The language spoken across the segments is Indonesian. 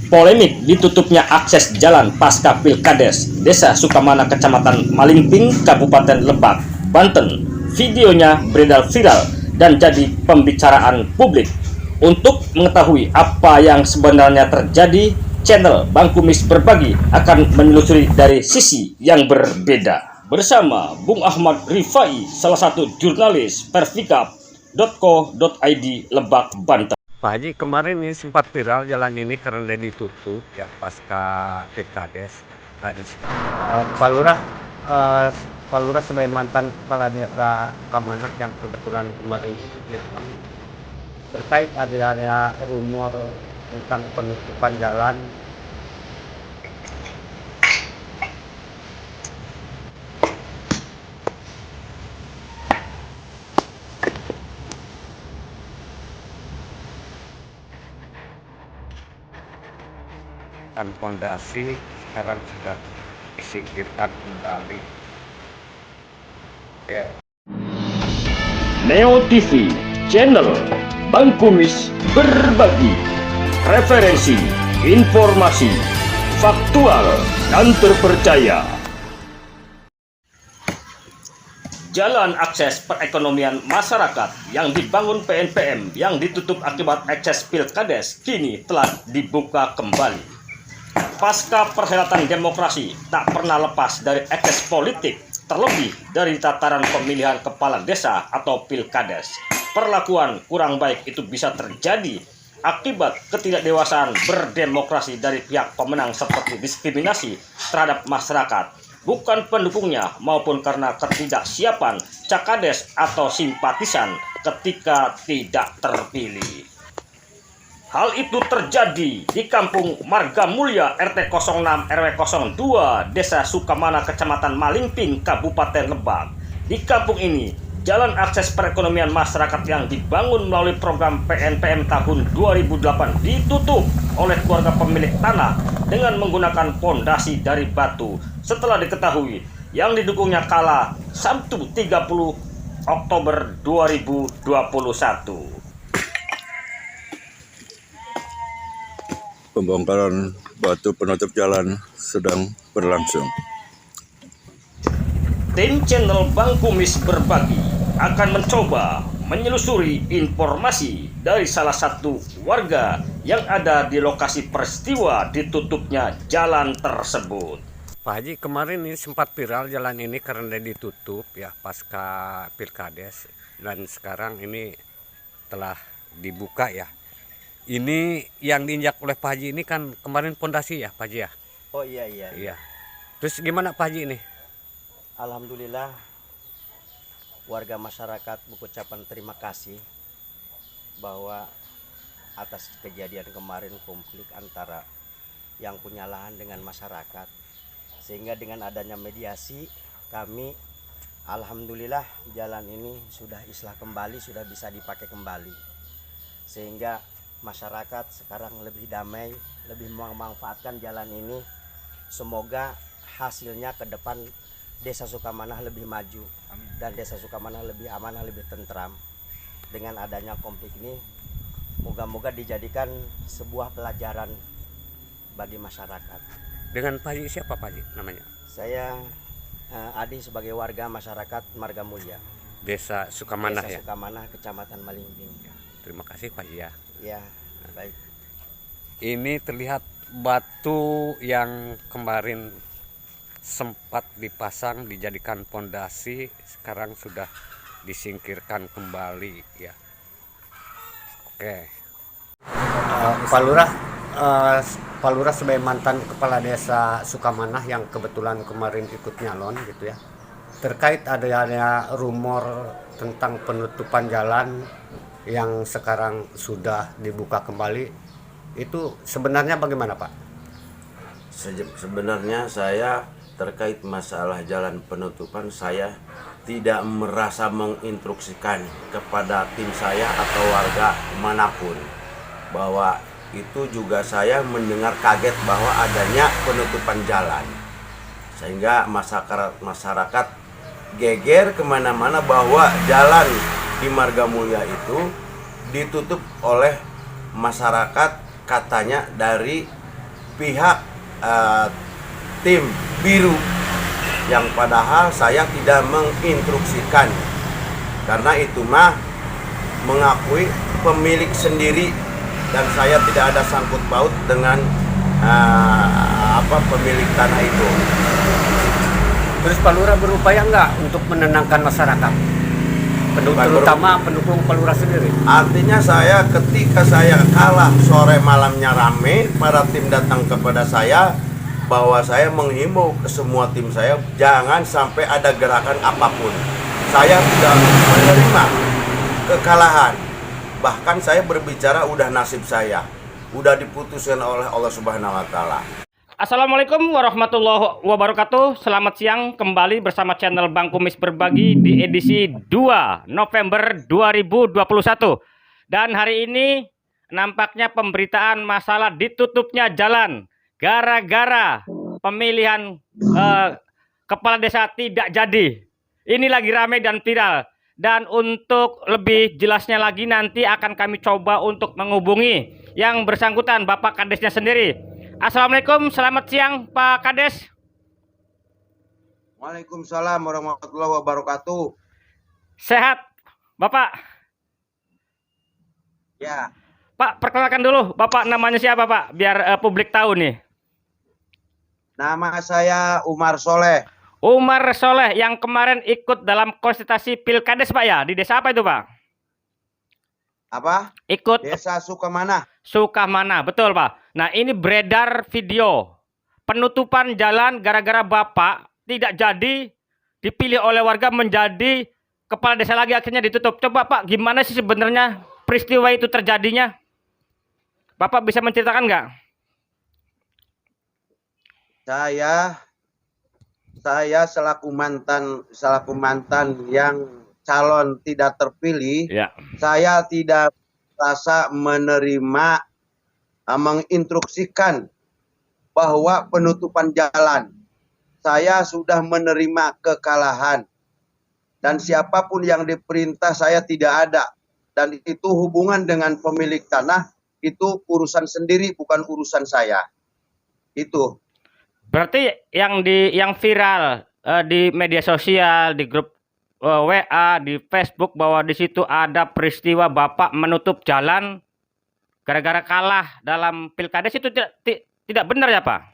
Polemik ditutupnya akses jalan pasca Pilkades Desa Sukamana, Kecamatan Malingping, Kabupaten Lebak, Banten. Videonya beredar viral dan jadi pembicaraan publik. Untuk mengetahui apa yang sebenarnya terjadi, channel Bang Kumis Berbagi akan menelusuri dari sisi yang berbeda. Bersama Bung Ahmad Rifai, salah satu jurnalis perfikap.co.id Lebak, Banten. Pak Haji, kemarin ini sempat viral jalan ini karena ditutup ya pasca Pilkades. Pak Lurah, eh, Pak Lurah sebagai mantan kepala daerah Kamanak yang kebetulan kemarin terkait adanya rumor tentang penutupan jalan dan fondasi sekarang sudah disingkirkan kembali. Ya. Neo TV, channel Bang Kumis Berbagi, referensi, informasi, faktual, dan terpercaya. Jalan akses perekonomian masyarakat yang dibangun PNPM yang ditutup akibat ekses Pilkades kini telah dibuka kembali. Pasca perhelatan demokrasi tak pernah lepas dari ekses politik, terlebih dari tataran pemilihan kepala desa atau Pilkades. Perlakuan kurang baik itu bisa terjadi akibat ketidakdewasaan berdemokrasi dari pihak pemenang seperti diskriminasi terhadap masyarakat, bukan pendukungnya, maupun karena ketidaksiapan cakades atau simpatisan ketika tidak terpilih. Hal itu terjadi di Kampung Marga Mulya RT 06 RW 02 Desa Sukamana, Kecamatan Malingping, Kabupaten Lebak. Di kampung ini, jalan akses perekonomian masyarakat yang dibangun melalui program PNPM tahun 2008 ditutup oleh keluarga pemilik tanah dengan menggunakan pondasi dari batu setelah diketahui yang didukungnya kala Sabtu 30 Oktober 2021. Pembongkaran batu penutup jalan sedang berlangsung. Tim channel Bang Kumis Berbagi akan mencoba menyelusuri informasi dari salah satu warga yang ada di lokasi peristiwa ditutupnya jalan tersebut. Pak Haji, kemarin ini sempat viral jalan ini karena ditutup ya pasca Pilkades dan sekarang ini telah dibuka ya. Ini yang diinjak oleh Pak Haji ini kan kemarin pondasi ya Pak Haji ya? Oh iya. Iya. Terus gimana Pak Haji ini? Alhamdulillah warga masyarakat mengucapkan terima kasih bahwa atas kejadian kemarin konflik antara yang punya lahan dengan masyarakat, sehingga dengan adanya mediasi kami alhamdulillah jalan ini sudah islah kembali, sudah bisa dipakai kembali, sehingga masyarakat sekarang lebih damai, lebih memanfaatkan jalan ini. Semoga hasilnya ke depan Desa Sukamanah lebih maju. Amin. Dan Desa Sukamanah lebih amanah, lebih tentram. Dengan adanya konflik ini, moga-moga dijadikan sebuah pelajaran bagi masyarakat. Dengan Pak Haji siapa Pak Haji namanya? Saya Adi sebagai warga masyarakat Marga Mulya, Desa Sukamanah Desa ya? Sukamanah, Kecamatan Malingping. Terima kasih Pak Haji ya. Ya, baik. Ini terlihat batu yang kemarin sempat dipasang dijadikan pondasi sekarang sudah disingkirkan kembali ya. Oke. Pak Lurah, Pak Lurah sebagai mantan kepala desa Sukamanah yang kebetulan kemarin ikut nyalon gitu ya. Terkait adanya rumor tentang penutupan jalan yang sekarang sudah dibuka kembali, itu sebenarnya bagaimana Pak? Sebenarnya saya terkait masalah jalan penutupan, saya tidak merasa menginstruksikan kepada tim saya atau warga manapun, bahwa itu juga saya mendengar kaget bahwa adanya penutupan jalan, sehingga masyarakat geger kemana-mana bahwa jalan di Marga Mulya itu ditutup oleh masyarakat katanya dari pihak tim biru, yang padahal saya tidak menginstruksikan, karena itu mah mengakui pemilik sendiri dan saya tidak ada sangkut paut dengan pemilik tanah itu. Terus Pak Lurah berupaya nggak untuk menenangkan masyarakat? Terutama pendukung Pak Lurah sendiri. Artinya ketika saya kalah sore malamnya rame, para tim datang kepada saya bahwa saya menghimbau ke semua tim saya jangan sampai ada gerakan apapun. Saya tidak menerima kekalahan. Bahkan saya berbicara udah nasib saya, udah diputuskan oleh Allah Subhanahu wa taala. Assalamualaikum warahmatullahi wabarakatuh. Selamat siang, kembali bersama channel Bang Kumis Berbagi di edisi 2 November 2021. Dan hari ini nampaknya pemberitaan masalah ditutupnya jalan gara-gara pemilihan kepala desa tidak jadi. Ini lagi ramai dan viral. Dan untuk lebih jelasnya lagi nanti akan kami coba untuk menghubungi yang bersangkutan, Bapak Kadesnya sendiri. Assalamualaikum, selamat siang Pak Kades. Waalaikumsalam warahmatullahi wabarakatuh. Sehat Bapak? Ya, Pak, perkenalkan dulu Bapak, namanya siapa Pak? Biar publik tahu nih. nama saya Umar Soleh. Umar Soleh yang kemarin ikut dalam konsultasi Pilkades Pak ya? Di desa apa itu Pak? Apa? Ikut Desa Sukamana. Sukamana, betul Pak. Nah ini beredar video penutupan jalan gara-gara Bapak tidak jadi dipilih oleh warga menjadi kepala desa lagi, akhirnya ditutup. Coba Pak, gimana sih sebenarnya peristiwa itu terjadinya? Bapak bisa menceritakan nggak? Saya selaku mantan yang calon tidak terpilih, Ya. saya tidak merasa menerima menginstruksikan bahwa penutupan jalan. Saya sudah menerima kekalahan dan siapapun yang diperintah saya tidak ada, dan itu hubungan dengan pemilik tanah itu urusan sendiri, bukan urusan saya. Itu. Berarti yang viral di media sosial, di grup WA, di Facebook, bahwa di situ ada peristiwa Bapak menutup jalan gara-gara kalah dalam Pilkades, itu tidak benar ya Pak?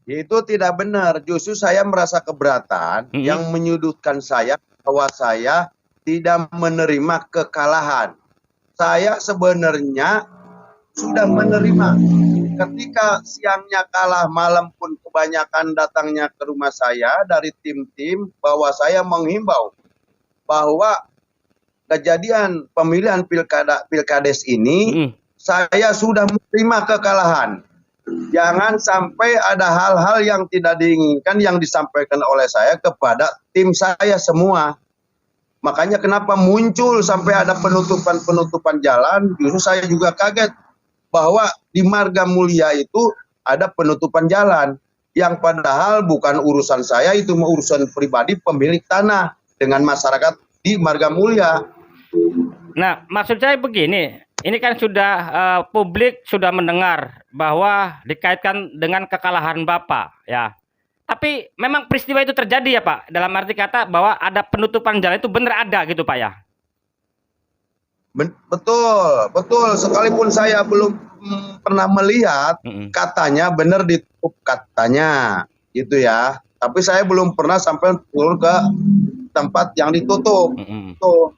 Itu tidak benar. Justru saya merasa keberatan yang menyudutkan saya bahwa saya tidak menerima kekalahan. Saya sebenarnya sudah menerima. Ketika siangnya kalah, malam pun kebanyakan datangnya ke rumah saya dari tim-tim, bahwa saya menghimbau bahwa kejadian pemilihan Pilkades ini saya sudah menerima kekalahan. Jangan sampai ada hal-hal yang tidak diinginkan yang disampaikan oleh saya kepada tim saya semua. Makanya kenapa muncul sampai ada penutupan jalan, justru saya juga kaget bahwa di Marga Mulia itu ada penutupan jalan yang padahal bukan urusan saya, itu urusan pribadi pemilik tanah dengan masyarakat di Marga Mulia. Nah, maksud saya begini, ini kan sudah publik sudah mendengar bahwa dikaitkan dengan kekalahan Bapak ya. Tapi memang peristiwa itu terjadi ya Pak, dalam arti kata bahwa ada penutupan jalan itu benar ada gitu Pak ya? Betul. Sekalipun saya belum pernah melihat, katanya benar ditutup katanya, gitu ya. Tapi saya belum pernah sampai turun ke tempat yang ditutup. Tuh.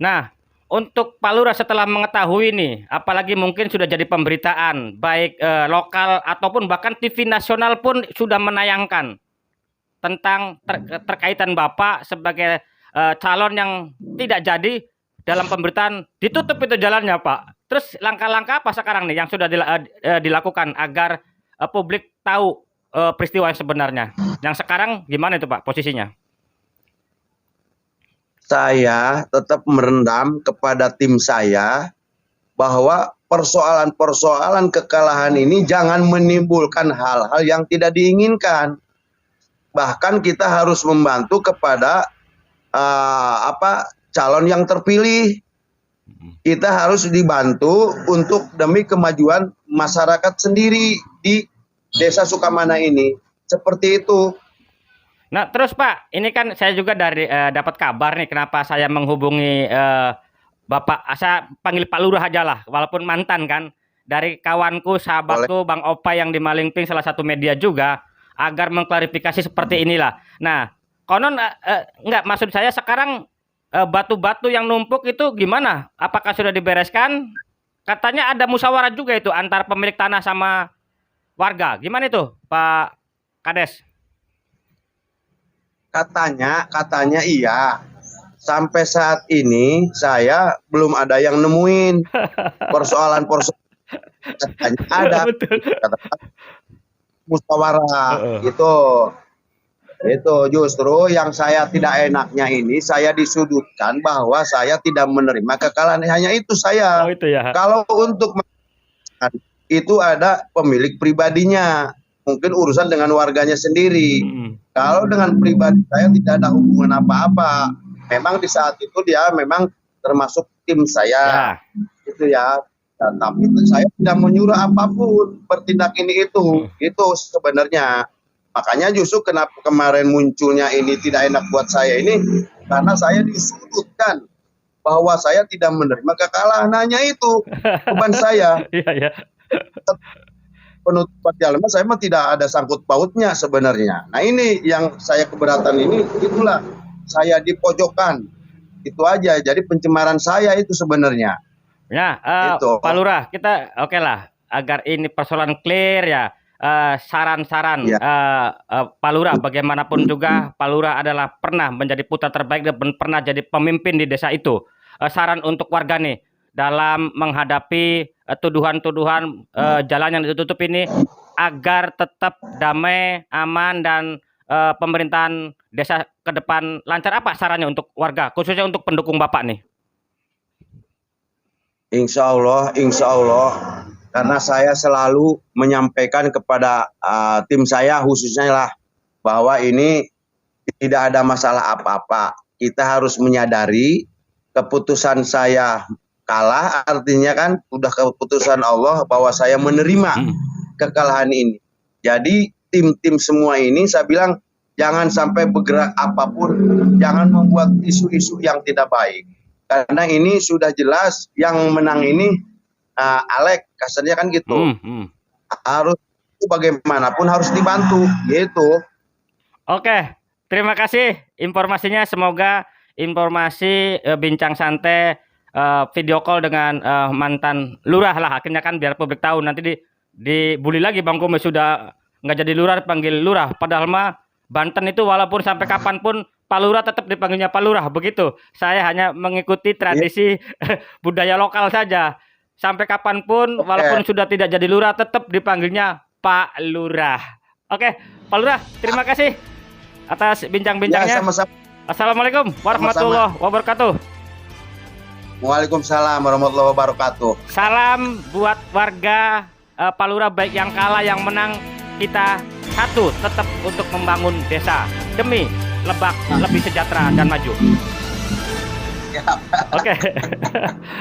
Nah, untuk Pak Lurah setelah mengetahui nih, apalagi mungkin sudah jadi pemberitaan, baik lokal ataupun bahkan TV nasional pun sudah menayangkan tentang terkaitan Bapak sebagai calon yang tidak jadi dalam pemberitaan ditutup itu jalannya Pak. Terus langkah-langkah apa sekarang nih yang sudah dilakukan agar publik tahu peristiwa yang sebenarnya? Yang sekarang gimana itu Pak posisinya? Saya tetap merendam kepada tim saya bahwa persoalan-persoalan kekalahan ini jangan menimbulkan hal-hal yang tidak diinginkan. Bahkan kita harus membantu kepada calon yang terpilih. Kita harus dibantu untuk demi kemajuan masyarakat sendiri di Desa Sukamana ini. Seperti itu. Nah, terus Pak, ini kan saya juga dari dapat kabar nih kenapa saya menghubungi Bapak, saya panggil Pak Lurah aja lah, walaupun mantan kan, dari kawanku, sahabatku, Bang Opa yang di Malingping, salah satu media juga, agar mengklarifikasi seperti inilah. Nah, konon enggak, maksud saya sekarang batu-batu yang numpuk itu gimana? Apakah sudah dibereskan? Katanya ada musyawarah juga itu antar pemilik tanah sama warga. Gimana itu, Pak Kades? Katanya iya. Sampai saat ini saya belum ada yang nemuin persoalan katanya ada. Betul. Musyawarah itu justru yang saya tidak enaknya ini, saya disudutkan bahwa saya tidak menerima kekalahan, hanya itu saya. Oh, itu ya. Kalau untuk itu ada pemilik pribadinya, mungkin urusan dengan warganya sendiri. Kalau dengan pribadi saya tidak ada hubungan apa-apa. Memang di saat itu dia memang termasuk tim saya, gitu ya. Dan, tapi saya tidak menyuruh apapun bertindak ini itu sebenarnya. Makanya justru kenapa kemarin munculnya ini tidak enak buat saya ini, karena saya disudutkan bahwa saya tidak menerima kekalahan, hanya itu beban saya. Iya. Penutupan jalan saya mah tidak ada sangkut pautnya sebenarnya. Nah ini yang saya keberatan ini, itulah saya dipojokkan, itu aja. Jadi pencemaran saya itu sebenarnya. Ya, Gitu. Pak Lurah, kita oke lah agar ini persoalan clear ya. Saran-saran Pak Lurah, bagaimanapun juga Pak Lurah adalah pernah menjadi putra terbaik dan pernah jadi pemimpin di desa itu. Saran untuk warga nih dalam menghadapi tuduhan-tuduhan jalan yang ditutup ini agar tetap damai, aman, dan pemerintahan desa ke depan lancar, apa sarannya untuk warga, khususnya untuk pendukung Bapak nih? Insya Allah, karena saya selalu menyampaikan kepada tim saya khususnya lah, bahwa ini tidak ada masalah apa-apa. Kita harus menyadari keputusan saya kalah, artinya kan udah keputusan Allah bahwa saya menerima kekalahan ini. Jadi tim-tim semua ini saya bilang jangan sampai bergerak apapun, jangan membuat isu-isu yang tidak baik. Karena ini sudah jelas yang menang ini Alek, kasarnya kan gitu. Harus bagaimanapun harus dibantu, gitu. Oke, terima kasih informasinya. Semoga informasi bincang santai video call dengan mantan lurah lah, akhirnya kan biar publik tahu, nanti dibully lagi Bang Kumis sudah nggak jadi lurah panggil lurah, padahal mah Banten itu walaupun sampai kapanpun Pak Lurah tetap dipanggilnya Pak Lurah, begitu. Saya hanya mengikuti tradisi budaya lokal saja. Sampai kapanpun walaupun sudah tidak jadi lurah tetap dipanggilnya Pak Lurah. Oke, Pak Lurah, terima kasih atas bincang-bincangnya. Ya, sama-sama. Assalamualaikum warahmatullahi wabarakatuh. Waalaikumsalam warahmatullahi wabarakatuh. Salam buat warga Pak Lurah, baik yang kalah yang menang, kita satu tetap untuk membangun desa demi Lebak lebih sejahtera dan maju. Oke.